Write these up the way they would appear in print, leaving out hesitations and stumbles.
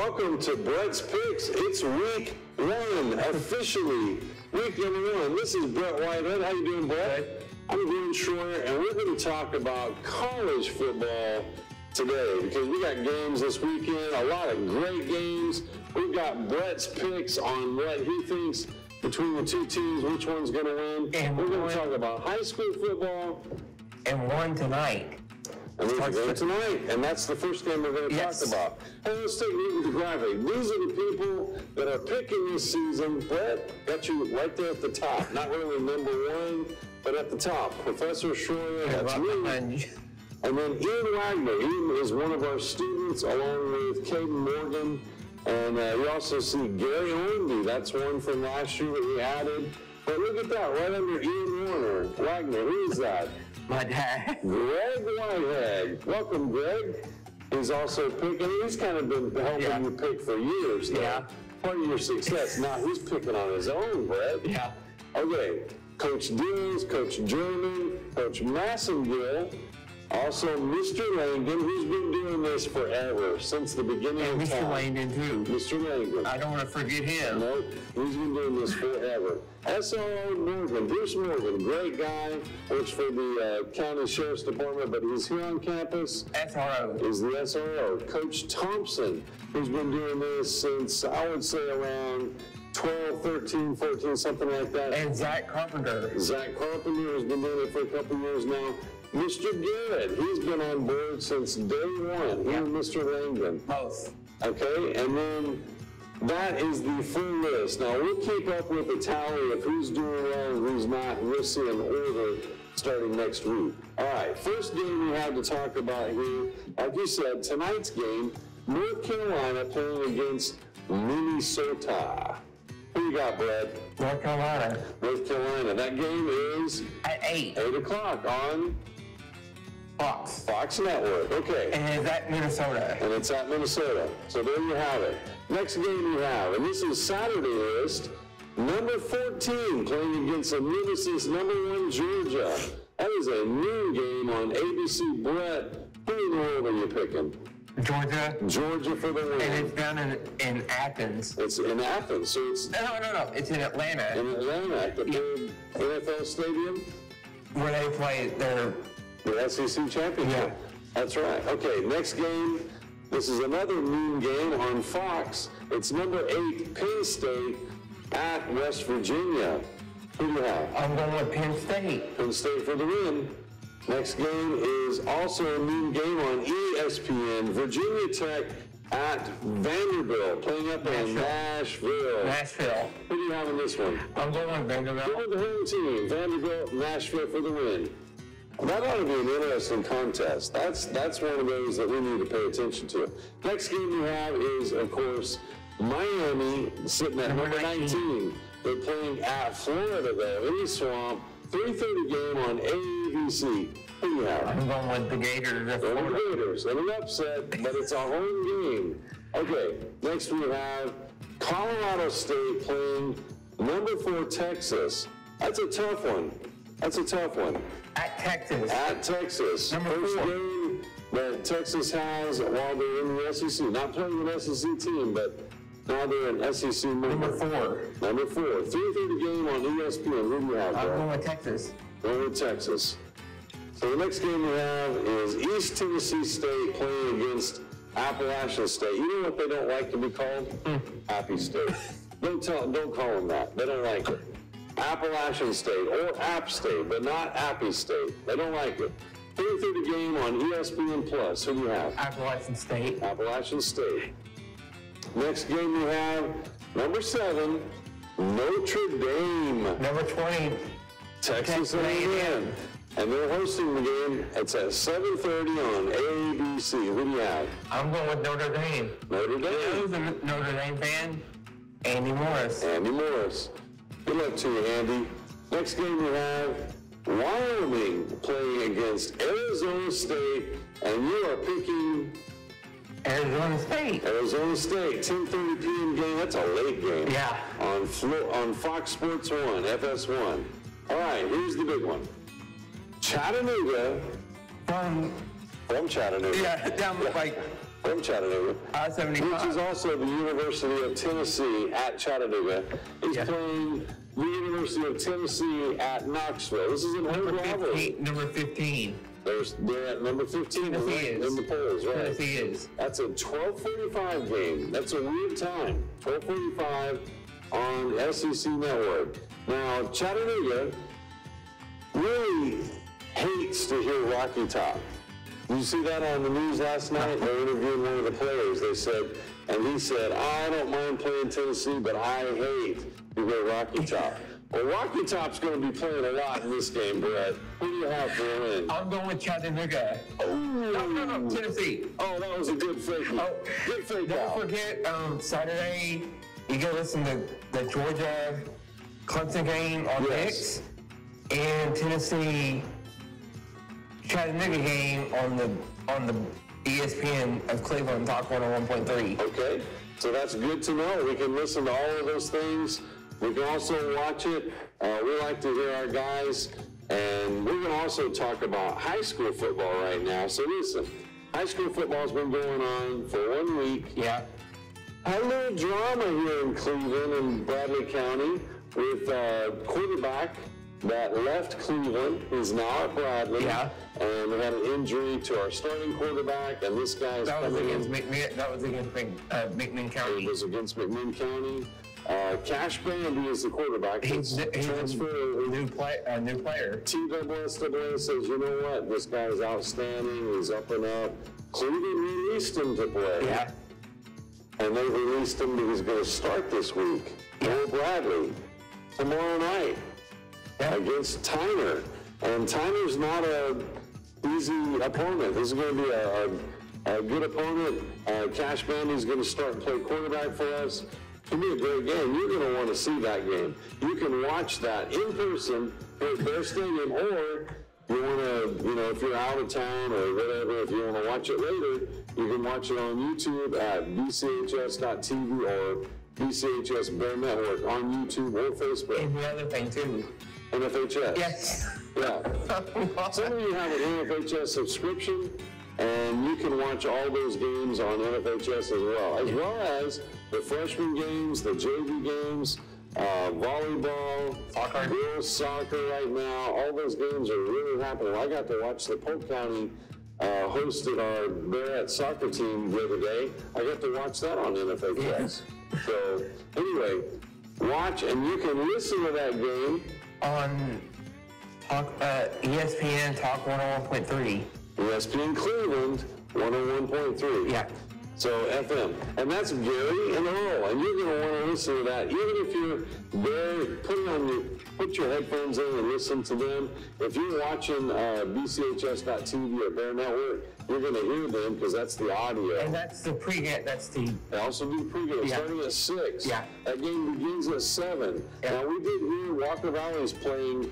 Welcome to Brett's Picks. It's week one, officially. Week number one. This is Brett Whitehead. How you doing, Brett? I'm doing Schroyer, and we're going to talk about college football today because we got games this weekend, a lot of great games. We've got Brett's picks on what he thinks between the two teams, which one's going to win. And we're going to talk about high school football. And one tonight. And there's a game tonight, and that's the first game we're going to talk about. Hey, let's take a look at the graphic. These are the people that are picking this season. Brett got you right there at the top. Not really number one, but at the top. Professor Schroyer, that's me. And then Ian Wagner. Ian is one of our students, along with Caden Morgan. And you also see Gary Ornby. That's one from last year that we added. But look at that, right under Ian Wagner. Who is that? My dad. Greg Whitehead. Welcome, Greg. He's also picking. He's kind of been helping you pick for years now. Yeah. Part of your success. Now he's picking on his own, Brett. Yeah. Okay. Coach Dills, Coach German, Coach Massengill, also Mr. Langdon, who's been doing this forever, since the beginning of time. Mr. Langdon, too. Mr. Langdon. I don't want to forget him. Nope. He's been doing this forever. SRO Morgan, Bruce Morgan, great guy, works for the county sheriff's department, but he's here on campus. SRO. Is the SRO. Coach Thompson, who's been doing this since, I would say, around 12, 13, 14, something like that. And Zach Carpenter. Zach Carpenter has been doing it for a couple years now. Mr. Garrett, he's been on board since day one. He and Mr. Langdon. Both. Okay, and then that is the full list. Now, we'll keep up with the tally of who's doing well and who's not, and we'll see an order starting next week. All right, first game we have to talk about here, like you said, tonight's game, North Carolina playing against Minnesota. Who you got, Brett? North Carolina. North Carolina. That game is? At 8. 8 o'clock on? Fox. Fox Network. Okay. And it's at Minnesota. And it's at Minnesota. So there you have it. Next game we have, and this is Saturday list, number 14 playing against a nemesis, number 1 Georgia. That is a noon game on ABC. Brett, who in the world are you picking? Georgia. Georgia for the win. And it's down in Athens. It's in Athens, so it's... No. It's in Atlanta. In Atlanta, at the big NFL stadium? Where they play the SEC championship. Yeah. That's right. Okay, next game. This is another noon game on Fox. It's number 8, Penn State at West Virginia. Who do you have? I'm going with Penn State. Penn State for the win. Next game is also a noon game on ESPN. Virginia Tech at Vanderbilt, playing up in Nashville. Nashville. Who do you have in this one? I'm going with Vanderbilt. Go with the home team. Vanderbilt, Nashville for the win. That ought to be an interesting contest. That's one of those that we need to pay attention to. Next game we have is, of course, Miami sitting at number 19. They're playing at Florida, though, in the Swamp. 3:30 game on ABC. Who do you have? I'm going with the Gators. The Gators. And an upset, but it's a home game. Okay, next we have Colorado State playing number 4 Texas. That's a tough one. At Texas. At Texas. First game that Texas has while they're in the SEC. Not playing an SEC team, but now they're an SEC member. Number 4. 3:30 game on ESPN. Who do you have, I'm going with Texas. Going with Texas. So the next game we have is East Tennessee State playing against Appalachian State. You know what they don't like to be called? Appy State. Don't call them that. They don't like it. Appalachian State or App State, but not Appy State. They don't like it. 3:30 game on ESPN Plus. Who do you have? Appalachian State. Appalachian State. Next game we have number 7, Notre Dame. Number 20, Texas A&M. And they're hosting the game. It's at 7:30 on ABC. Who do you have? I'm going with Notre Dame. Notre Dame. Who's a Notre Dame fan? Andy Morris. Andy Morris. Good luck to you, Andy. Next game we have Wyoming playing against Arizona State, and you are picking Arizona State. Arizona State, 10:30 p.m. game. That's a late game. Yeah. On Fox Sports 1, FS1. All right, here's the big one. Chattanooga. From Chattanooga. Yeah, down like from Chattanooga. I-75. Which is also the University of Tennessee at Chattanooga. He's playing the University of Tennessee at Knoxville. This is an old rivalry. Number 15. They're at number 15 in the polls, right? Tennessee is. That's a 12:45 game. That's a weird time. 12:45 on SEC Network. Now, Chattanooga really hates to hear Rocky Top. Did you see that on the news last night? They interviewed one of the players. He said, I don't mind playing Tennessee, but I hate to hear Rocky Top. Well, Rocky Top's going to be playing a lot in this game, Brett. Who do you have for a win? I'm going with Chattanooga. Oh, no, Tennessee. Oh, that was a good fake. Good fake. Don't forget, Saturday, you can listen to the Georgia Clemson game on Mix, and Tennessee Chattanooga game on the ESPN of Cleveland Talk 101.3. Okay, so that's good to know. We can listen to all of those things. We can also watch it. We like to hear our guys, and we're going to also talk about high school football right now. So listen, high school football's been going on for 1 week. Yeah. Had a little drama here in Cleveland and Bradley County with a quarterback that left Cleveland. He's now at Bradley. Yeah. And we had an injury to our starting quarterback, and this guy's That was against McMinn County. It was against McMinn County. Cash Bandy is the quarterback. He's a new player. TSSAA says, you know what? This guy's outstanding. He's up and up. Cleveland released him to play. Yeah. And they released him. He was going to start this week. For Bradley tomorrow night against Tyner. And Tyner's not an easy opponent. This is going to be a good opponent. Cash Bandy's going to start and play quarterback for us. It'll be a great game. You're going to want to see that game. You can watch that in person at their stadium, or you want to, if you're out of town or whatever, if you want to watch it later, you can watch it on YouTube at BCHS.TV or BCHS Bear Network on YouTube or Facebook. And the other thing, too. NFHS. Yes. Yeah. Some of you have an NFHS subscription, and you can watch all those games on NFHS as well as the freshman games, the JV games, volleyball, soccer, girls soccer right now. All those games are really happening. I got to watch the Polk County hosted our Barrett soccer team the other day. I got to watch that on NFHS. So anyway, watch, and you can listen to that game on ESPN Talk 101.3. ESPN Cleveland 101.3. Yeah. So FM, and that's Gary and Earl, and you're going to want to listen to that. Even if you're there, put your headphones in and listen to them. If you're watching BCHS.TV or Bear Network, you're going to hear them because that's the audio. And that's the pregame. They also do pregame starting at 6. Yeah. That game begins at 7. Yeah. Now we did hear Walker Valley's playing.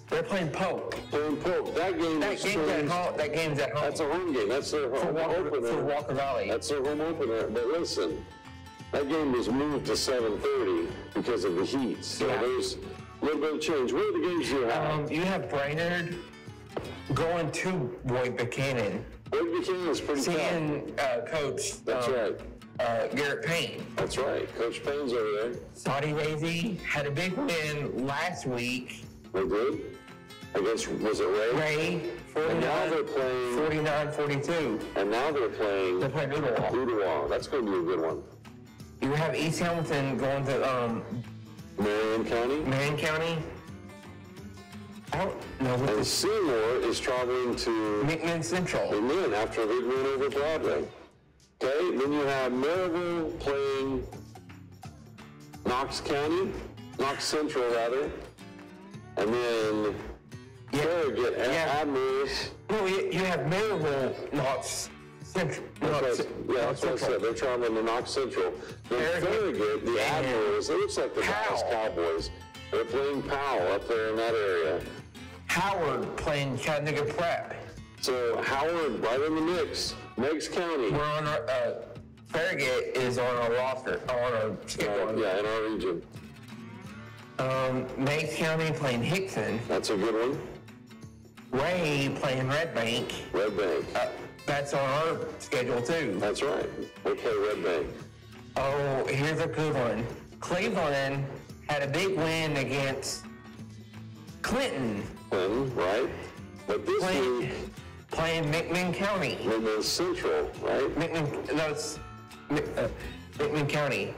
They're playing Polk. That game's at home. That's a home game. That's their home opener. For Walker Valley. That's their home opener. But listen, that game was moved to 7:30 because of the heat. So there's a little bit of change. What are the games you have? You have Brainerd going to Boyd Buchanan. Boyd Buchanan is pretty tough. Seeing Coach. That's right. Garrett Payne. That's right. Coach Payne's over there. Saudi Daisy had a big win last week. They did? Against, was it Ray? Ray, 49, and now they're playing 49-42. And now they're playing Oodawall. Oodawall. That's going to be a good one. You have East Hamilton going to Marion County. I don't know what and Seymour is traveling to McMinn Central. McMinn after a big win over Broadway. Okay, then you have Maryville playing Knox Central rather. And then Farragut at Admirals. No, you have Maryville, Knox Central. That's what I said. They're traveling to Knox Central. Then Farragut, the Admirals, it looks like the Dallas Cowboys. They're playing Powell up there in that area. Howard playing Chattanooga Prep. So Howard right in the mix. Meigs County. We're on our, Farragut is on our roster, on our schedule. In our region. Meigs County playing Hickson. That's a good one. Ray playing Red Bank. that's on our schedule too. That's right. We'll play Red Bank. Oh, here's a good one. Cleveland had a big win against Clinton. Clinton, right? But this week, playing McMinn County. McMinn Central, right? McMinn County.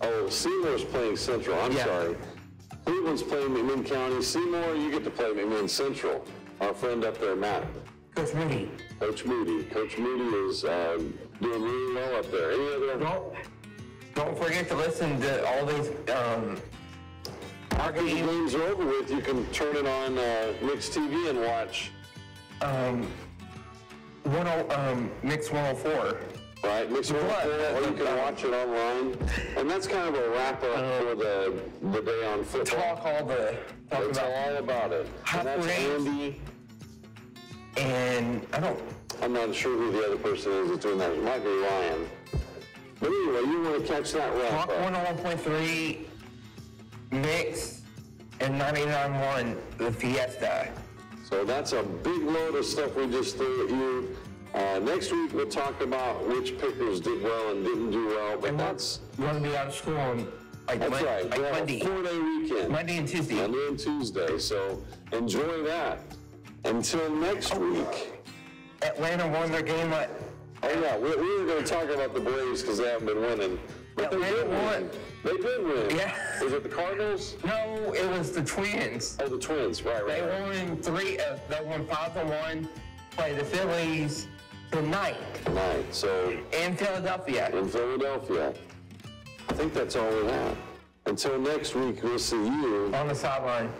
Oh, Seymour's playing Central. I'm sorry. Cleveland's playing McMinn County. Seymour, you get to play McMinn Central. Our friend up there, Matt. Coach Moody. Coach Moody. Coach Moody is doing really well up there. Any other? Don't forget to listen to all these. After the games are over with, you can turn it on Mix TV and watch. Mix 104. Right, Mix 104, or you can watch it online. And that's kind of a wrap up for the day on football. That's all about it. And that's Andy. And I'm not sure who the other person is that's doing that. It might be Ryan. But anyway, you want to catch that wrap up. 101.3 Mix and 99.1 the Fiesta. So that's a big load of stuff we just threw at you. Next week we'll talk about which pickers did well and didn't do well, but that's going to be out of school on Monday. Monday. 4-day weekend. Monday and Tuesday. Monday and Tuesday. So enjoy that. Until next week. Atlanta won their game. Oh yeah, we were going to talk about the Braves because they haven't been winning. But they did win. They did win. Yeah. Was it the Cardinals? No, it was the Twins. Oh, the Twins. Right. They won 5-1. Play the Phillies tonight. So in Philadelphia. I think that's all we have. Until next week, we'll see you on the sideline.